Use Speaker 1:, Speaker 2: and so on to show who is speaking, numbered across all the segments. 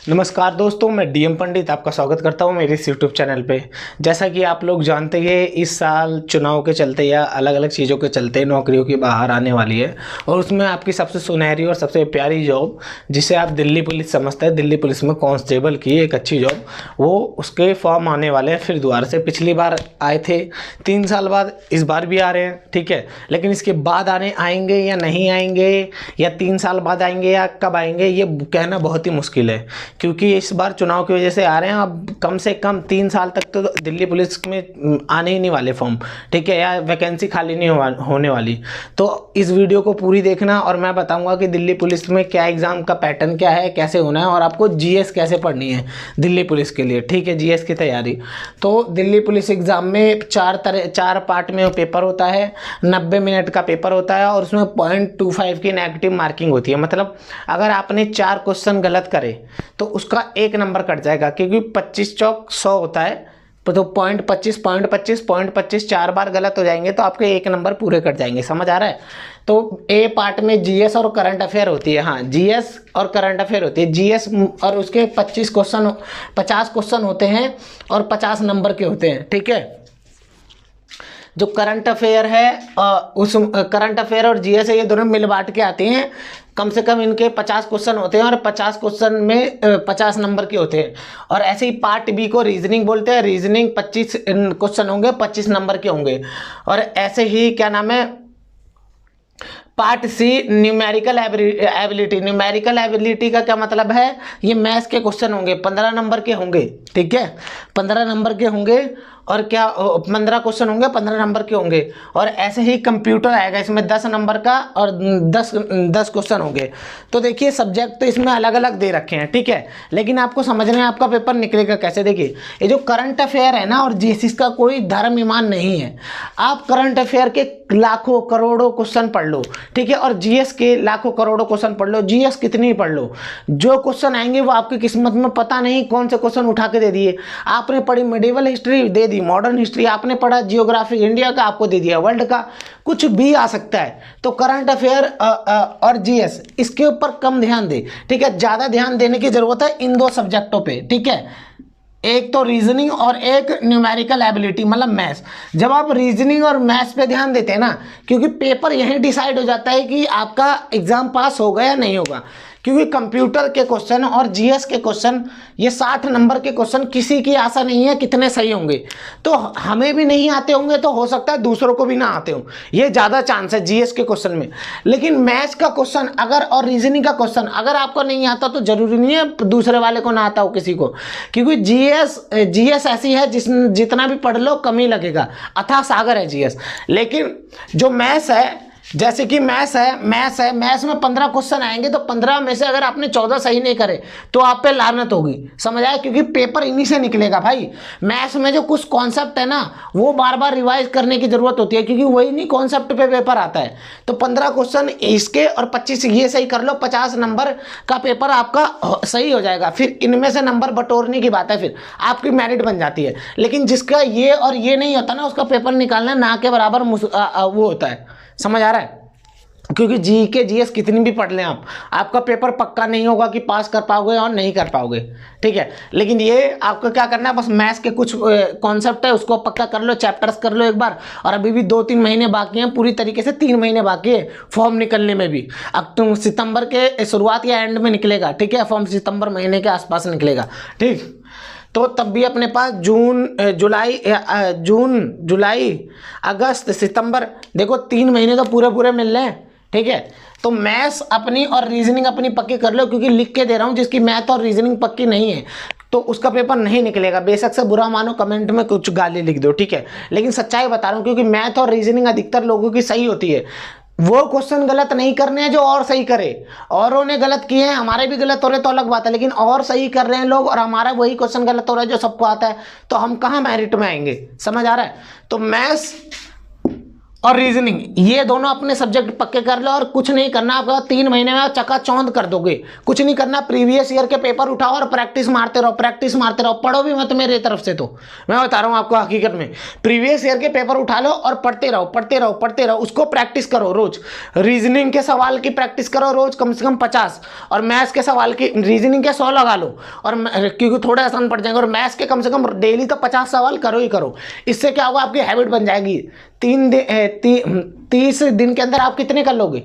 Speaker 1: नमस्कार दोस्तों, मैं डीएम पंडित आपका स्वागत करता हूं मेरे इस यूट्यूब चैनल पे। जैसा कि आप लोग जानते हैं, इस साल चुनाव के चलते या अलग अलग चीज़ों के चलते नौकरियों की बाहर आने वाली है और उसमें आपकी सबसे सुनहरी और सबसे प्यारी जॉब जिसे आप दिल्ली पुलिस समझते हैं, दिल्ली पुलिस में कांस्टेबल की एक अच्छी जॉब, वो उसके फॉर्म आने वाले हैं फिर दोबारा से। पिछली बार आए थे 3 साल बाद, इस बार भी आ रहे हैं, ठीक है। लेकिन इसके बाद आएंगे या नहीं आएंगे, या 3 साल बाद आएंगे या कब आएंगे, ये कहना बहुत ही मुश्किल है, क्योंकि इस बार चुनाव की वजह से आ रहे हैं। अब कम से कम 3 साल तक तो दिल्ली पुलिस में आने ही नहीं वाले फॉर्म, ठीक है, या वैकेंसी खाली नहीं होने वाली। तो इस वीडियो को पूरी देखना और मैं बताऊंगा कि दिल्ली पुलिस में क्या एग्ज़ाम का पैटर्न क्या है, कैसे होना है, और आपको जीएस कैसे पढ़नी है दिल्ली पुलिस के लिए, ठीक है, जीएस की तैयारी। तो दिल्ली पुलिस एग्ज़ाम में 4 पार्ट में पेपर होता है, 90 मिनट का पेपर होता है और उसमें 0.25 की नेगेटिव मार्किंग होती है। मतलब अगर आपने 4 क्वेश्चन गलत करे तो उसका 1 नंबर कट जाएगा, क्योंकि 25 चौक 100 होता है, तो 0.25 4 बार गलत हो जाएंगे तो आपके 1 नंबर पूरे कट जाएंगे। समझ आ रहा है? तो ए पार्ट में जीएस और करंट अफेयर होती है, हाँ, जीएस और करंट अफेयर होती है। जीएस और उसके 50 क्वेश्चन होते हैं और 50 नंबर के होते हैं, ठीक है। जो करंट अफेयर है उस करंट अफेयर और जीएस है, ये दोनों मिल बांट के आते हैं। कम से कम इनके 50 क्वेश्चन होते हैं और 50 क्वेश्चन में 50 नंबर के होते हैं। और ऐसे ही पार्ट बी को रीजनिंग बोलते हैं। रीजनिंग 25 क्वेश्चन होंगे, 25 नंबर के होंगे। और ऐसे ही क्या नाम है, part C numerical ability. Numerical ability का क्या मतलब है, ये मैथ्स के क्वेश्चन होंगे, 15 नंबर के होंगे, ठीक है, 15 नंबर के होंगे। और क्या 15 क्वेश्चन होंगे, 15 नंबर के होंगे। और ऐसे ही कंप्यूटर आएगा, इसमें 10 नंबर का और 10 क्वेश्चन होंगे। तो देखिए सब्जेक्ट तो इसमें अलग अलग दे रखे हैं, ठीक है, लेकिन आपको समझना है आपका पेपर निकलेगा कैसे। देखिए ये जो करंट अफेयर है ना और जीएस का कोई धर्म ईमान नहीं है। आप करंट अफेयर के लाखों करोड़ों क्वेश्चन पढ़ लो, ठीक है, और जीएस के लाखों करोड़ों क्वेश्चन पढ़ लो, जीएस कितनी पढ़ लो, जो क्वेश्चन आएंगे वो आपकी किस्मत में पता नहीं कौन से क्वेश्चन उठा के दे दिए। आपने पढ़ी मेडिवल हिस्ट्री, दे दी मॉडर्न हिस्ट्री, आपने पढ़ा जियोग्राफी इंडिया का, आपको दे दिया वर्ल्ड का, कुछ भी आ सकता है। तो करंट अफेयर और जीएस इसके ऊपर कम ध्यान दे, ठीक है, ज्यादा ध्यान देने की जरूरत है इन 2 सब्जेक्टों पे, ठीक है। एक तो रीजनिंग और एक न्यूमेरिकल एबिलिटी, मतलब मैथ्स। जब आप रीजनिंग और मैथ्स पे ध्यान देते हैं ना, क्योंकि पेपर यहीं डिसाइड हो जाता है कि आपका एग्जाम पास होगा या नहीं होगा। क्योंकि कंप्यूटर के क्वेश्चन और जीएस के क्वेश्चन, ये 60 नंबर के क्वेश्चन, किसी की आशा नहीं है कितने सही होंगे। तो हमें भी नहीं आते होंगे तो हो सकता है दूसरों को भी ना आते हो, ये ज़्यादा चांस है जीएस के क्वेश्चन में। लेकिन मैथ्स का क्वेश्चन अगर और रीजनिंग का क्वेश्चन अगर आपको नहीं आता तो जरूरी नहीं है दूसरे वाले को ना आता हो किसी को, क्योंकि जीएस ऐसी है जितना भी पढ़ लो कम ही लगेगा, अथाह सागर है जीएस। लेकिन जो मैथ्स है, जैसे कि मैथ्स में 15 क्वेश्चन आएंगे तो 15 में से अगर आपने 14 सही नहीं करे तो आप पे लानत होगी। समझ आया? क्योंकि पेपर इन्हीं से निकलेगा भाई। मैथ्स में जो कुछ कॉन्सेप्ट है ना वो बार बार रिवाइज करने की जरूरत होती है, क्योंकि वही नहीं कॉन्सेप्ट पे पेपर आता है। तो 15 क्वेश्चन इसके और 25 ये सही कर लो, 50 नंबर का पेपर आपका सही हो जाएगा। फिर इनमें से नंबर बटोरने की बात है, फिर आपकी मेरिट बन जाती है। लेकिन जिसका ये और ये नहीं होता ना, उसका पेपर निकालना ना के बराबर वो होता है। समझ आ रहा है? क्योंकि जी के जीएस कितनी भी पढ़ लें आप, आपका पेपर पक्का नहीं होगा कि पास कर पाओगे और नहीं कर पाओगे, ठीक है। लेकिन ये आपको क्या करना है, बस मैथ्स के कुछ कॉन्सेप्ट है उसको पक्का कर लो, चैप्टर्स कर लो एक बार। और अभी भी 2-3 महीने बाकी हैं, पूरी तरीके से 3 महीने बाकी है फॉर्म निकलने में भी। अब तुम सितंबर के शुरुआत या एंड में निकलेगा, ठीक है, फॉर्म सितंबर महीने के आसपास निकलेगा, ठीक। तो तब भी अपने पास जून जुलाई अगस्त सितंबर, देखो 3 महीने तो पूरे मिल रहे हैं, ठीक है। तो मैथ्स अपनी और रीजनिंग अपनी पक्की कर लो, क्योंकि लिख के दे रहा हूँ जिसकी मैथ और रीजनिंग पक्की नहीं है तो उसका पेपर नहीं निकलेगा। बेशक से बुरा मानो, कमेंट में कुछ गाली लिख दो, ठीक है, लेकिन सच्चाई बता रहा हूँ, क्योंकि मैथ और रीजनिंग अधिकतर लोगों की सही होती है। वो क्वेश्चन गलत नहीं करने हैं जो और सही करे, औरों ने गलत किए हैं, हमारे भी गलत हो रहे तो अलग बात है, लेकिन और सही कर रहे हैं लोग और हमारा वही क्वेश्चन गलत हो रहा है जो सबको आता है, तो हम कहाँ मेरिट में आएंगे। समझ आ रहा है? तो मैथ्स और रीजनिंग, ये दोनों अपने सब्जेक्ट पक्के कर लो और कुछ नहीं करना आपका, 3 महीने में चकाचौंध कर दोगे। कुछ नहीं करना, प्रीवियस ईयर के पेपर उठाओ और प्रैक्टिस मारते रहो, प्रैक्टिस मारते रहो, पढ़ो भी मत मेरे तरफ से, तो मैं बता रहा हूँ आपको हकीकत में, प्रीवियस ईयर के पेपर उठा लो और पढ़ते रहो पढ़ते रहो पढ़ते रहो, उसको प्रैक्टिस करो रोज। रीजनिंग के सवाल की प्रैक्टिस करो रोज कम से कम 50, और मैथ्स के सवाल की, रीजनिंग के 100 लगा लो, और क्योंकि थोड़े आसान पड़ जाएंगे, और मैथ्स के कम से कम डेली तो 50 सवाल करो ही करो। इससे क्या होगा, आपकी हैबिट बन जाएगी। 30 दिन के अंदर आप कितने कर लोगे,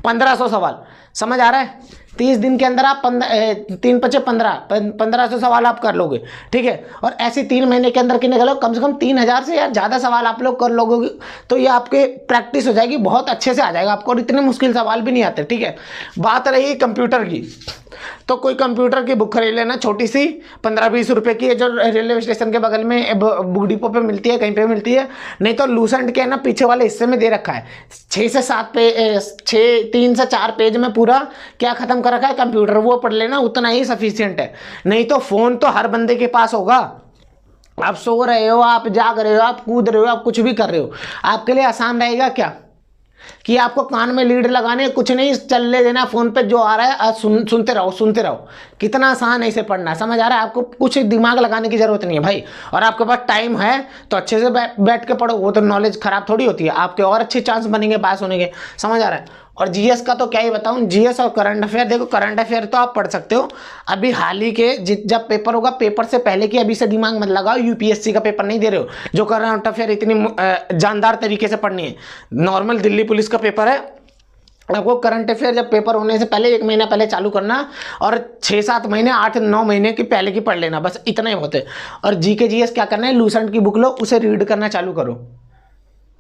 Speaker 1: 1500 सवाल, समझ आ रहा है? 30 दिन के अंदर आप 1500 सवाल आप कर लोगे, ठीक है। और ऐसे 3 महीने के अंदर कितने कर लो, कम से कम 3000 से या ज़्यादा सवाल आप लोग कर लोगे, तो ये आपके प्रैक्टिस हो जाएगी, बहुत अच्छे से आ जाएगा आपको, और इतने मुश्किल सवाल भी नहीं आते, ठीक है। बात रही कंप्यूटर की, तो कोई कंप्यूटर की बुक खरीद लेना, छोटी सी 15-20 रुपए की है, जो रेलवे स्टेशन के बगल में बुक डिपो पे मिलती है, कहीं पे मिलती है, नहीं तो लूसेंट के ना पीछे वाले हिस्से में दे रखा है, 3 से 4 पेज में पूरा क्या खत्म कर रखा है कंप्यूटर, वो पढ़ लेना, उतना ही सफिशियंट है। नहीं तो फोन तो हर बंदे के पास होगा, आप सो रहे हो, आप जाग रहे हो, आप कूद रहे हो, आप कुछ भी कर रहे हो, आपके लिए आसान रहेगा क्या कि आपको कान में लीड लगाने, कुछ नहीं, चलने देना, फोन पे जो आ रहा है सुनते रहो सुनते रहो। कितना आसान है इसे पढ़ना, समझ आ रहा है? आपको कुछ दिमाग लगाने की जरूरत नहीं है भाई, और आपके पास टाइम है तो अच्छे से बैठ के पढ़ो, वो तो नॉलेज खराब थोड़ी होती है, आपके और अच्छे चांस बनेंगे पास होने के, समझ आ रहा है? और जीएस का तो क्या ही बताऊं, जीएस और करंट अफेयर, देखो करंट अफेयर तो आप पढ़ सकते हो, अभी हाल ही के जब पेपर होगा, पेपर से पहले की अभी से दिमाग मत लगाओ, यूपीएससी का पेपर नहीं दे रहे हो जो करंट अफेयर इतनी जानदार तरीके से पढ़नी है। नॉर्मल दिल्ली पुलिस का पेपर है, आपको करंट अफेयर जब पेपर होने से पहले 1 महीना पहले चालू करना, और 6-7 महीने 8-9 महीने की पहले की पढ़ लेना, बस इतना ही होते। और जीके जीएस क्या करना है, लूसेंट की बुक लो, उसे रीड करना चालू करो।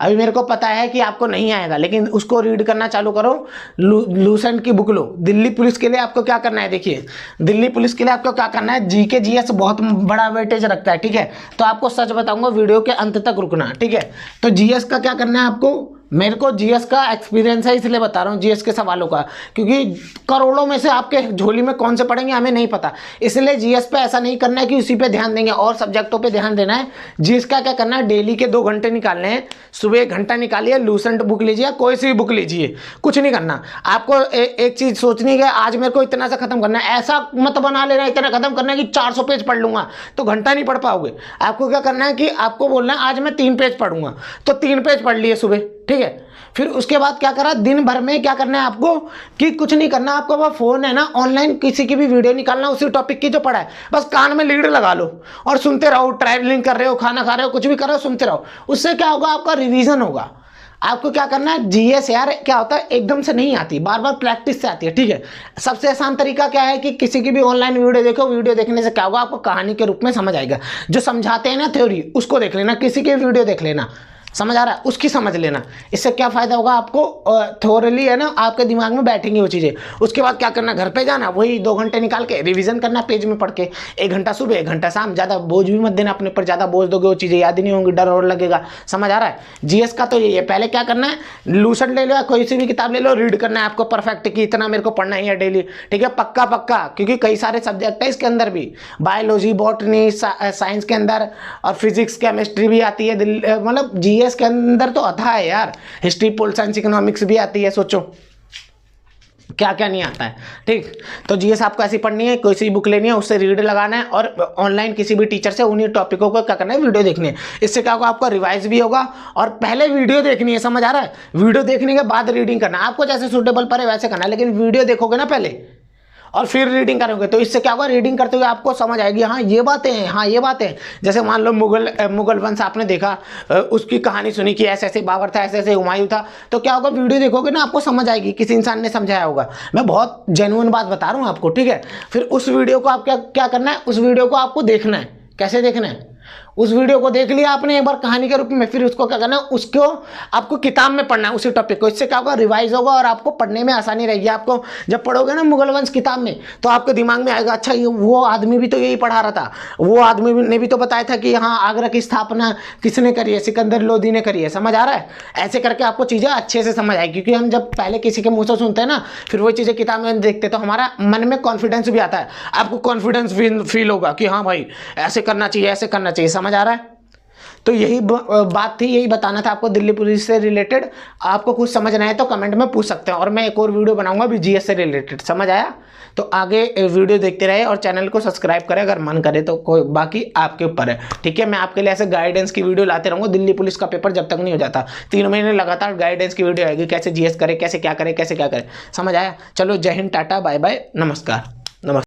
Speaker 1: अभी मेरे को पता है कि आपको नहीं आएगा, लेकिन उसको रीड करना चालू करो, लूसेंट की बुक लो। दिल्ली पुलिस के लिए आपको क्या करना है, देखिए दिल्ली पुलिस के लिए आपको क्या करना है, जीके जीएस बहुत बड़ा वेटेज रखता है, ठीक है। तो आपको सच बताऊंगा, वीडियो के अंत तक रुकना, ठीक है। तो जीएस का क्या करना है आपको, मेरे को जीएस का एक्सपीरियंस है इसलिए बता रहा हूँ, जीएस के सवालों का, क्योंकि करोड़ों में से आपके झोली में कौन से पढ़ेंगे हमें नहीं पता, इसलिए जीएस पे ऐसा नहीं करना है कि उसी पे ध्यान देंगे, और सब्जेक्टों पे ध्यान देना है। जीएस का क्या करना है, डेली के 2 घंटे निकालने हैं, सुबह 1 घंटा निकालिए, लूसेंट बुक लीजिए, कोई सी भी बुक लीजिए, कुछ नहीं करना आपको। एक चीज सोचनी है, आज मेरे को इतना सा खत्म करना है, ऐसा मत बना लेना इतना खत्म करना है कि 400 पेज पढ़ लूंगा, तो घंटा नहीं पढ़ पाओगे। आपको क्या करना है कि आपको बोलना है आज मैं 3 पेज पढ़ूंगा, तो 3 पेज पढ़ लिए सुबह, ठीक है। फिर उसके बाद क्या करा, दिन भर में क्या करना है आपको कि कुछ नहीं करना, आपको वो फोन है ना, ऑनलाइन किसी की भी वीडियो निकालना, उसी टॉपिक की जो पढ़ा है, बस कान में लीड लगा लो और सुनते रहो, ट्रैवलिंग कर रहे हो, खाना खा रहे हो, कुछ भी कर रहे हो, सुनते रहो। उससे क्या होगा, आपका रिवीजन होगा। आपको क्या करना है, जीएस यार क्या होता है, एकदम से नहीं आती, बार बार प्रैक्टिस से आती है, ठीक है। सबसे आसान तरीका क्या है कि किसी की भी ऑनलाइन वीडियो देखो, वीडियो देखने से क्या होगा, आपको कहानी के रूप में समझ आएगा। जो समझाते हैं ना थ्योरी, उसको देख लेना, किसी की वीडियो देख लेना, समझ आ रहा है, उसकी समझ लेना। इससे क्या फायदा होगा आपको, थोरली है ना, आपके दिमाग में बैठेंगी वो चीजें। उसके बाद क्या करना, घर पे जाना, वही 2 घंटे निकाल के रिवीजन करना पेज में पढ़ के, 1 घंटा सुबह 1 घंटा शाम। ज्यादा बोझ भी मत देना अपने ऊपर, ज्यादा बोझ दोगे वो चीजें याद ही नहीं होंगी, डर और लगेगा, समझ आ रहा है। जीएस का तो यही है, पहले क्या करना है, लूसेंट ले लो, कोई सी भी किताब ले लो, रीड करना है आपको परफेक्ट कि इतना मेरे को पढ़ना ही है डेली, ठीक है, पक्का पक्का, क्योंकि कई सारे सब्जेक्ट है इसके अंदर भी, बायोलॉजी, बॉटनी, साइंस के अंदर, और फिजिक्स केमिस्ट्री भी आती है, मतलब जीएस के अंदर तो आता है यार, हिस्ट्री, पोल साइंस, इकोनॉमिक्स भी आती है, सोचो क्या क्या नहीं आता है, ठीक। तो जीएस आपको ऐसी पढ़नी है, कोई सी बुक लेनी है, उससे रीड लगाना है, और ऑनलाइन किसी भी टीचर से उन्हीं टॉपिकों को क्या करना है, वीडियो देखनी है। इससे क्या होगा, आपका रिवाइज भी होगा, और पहले वीडियो देखनी है, समझ आ रहा है, वीडियो देखने के बाद रीडिंग करना, आपको जैसे सूटेबल पड़े वैसे करना है, लेकिन वीडियो देखोगे ना पहले और फिर रीडिंग करोगे, तो इससे क्या होगा, रीडिंग करते हुए आपको समझ आएगी, हाँ ये बातें हैं, हाँ ये बातें हैं। जैसे मान लो मुगल वंश आपने देखा, उसकी कहानी सुनी कि ऐसे ऐसे बाबर था, ऐसे ऐसे हुमायूं था, तो क्या होगा, वीडियो देखोगे ना आपको समझ आएगी, किसी इंसान ने समझाया होगा। मैं बहुत जेन्युइन बात बता रहा हूँ आपको, ठीक है। फिर उस वीडियो को आप क्या करना है, उस वीडियो को आपको देखना है। कैसे देखना है, उस वीडियो को देख लिया आपने एक बार कहानी के रूप में, फिर उसको क्या करना है, उसको आपको किताब में पढ़ना है उसी टॉपिक को। इससे क्या होगा, रिवाइज होगा और आपको पढ़ने में आसानी रहेगी। आपको जब पढ़ोगे ना मुगल वंश किताब में, तो आपके दिमाग में आएगा, अच्छा ये वो आदमी भी तो यही पढ़ा रहा था, वो आदमी ने भी तो बताया था कि यहाँ आगरा की स्थापना किसने करी है, सिकंदर लोदी ने करी है, समझ आ रहा है। ऐसे करके आपको चीज़ें अच्छे से समझ आएगी, क्योंकि हम जब पहले किसी के मुँह से सुनते हैं ना, फिर वो चीज़ें किताब में देखते, तो हमारा मन में कॉन्फिडेंस भी आता है, आपको कॉन्फिडेंस फील होगा कि हाँ भाई ऐसे करना चाहिए, ऐसे करना चाहिए, समझ आ रहा है। तो यही बात थी, यही बताना था आपको दिल्ली पुलिस से रिलेटेड। आपको कुछ समझ नहीं आए तो कमेंट में पूछ सकते हैं, और मैं एक और वीडियो बनाऊंगा भी जीएस से रिलेटेड। समझ आया? तो आगे वीडियो देखते रहे और चैनल को सब्सक्राइब करें अगर मन करे तो, कोई बाकी आपके ऊपर है। ठीक है, मैं आपके लिए ऐसे गाइडेंस की वीडियो लाते रहूंगा। दिल्ली पुलिस का पेपर जब तक नहीं हो जाता, 3 महीने लगातार गाइडेंस की वीडियो आएगी, कैसे जीएस करे, कैसे क्या करे, कैसे क्या करे। समझ आया? चलो, जय हिंद, टाटा, बाय बाय, नमस्कार।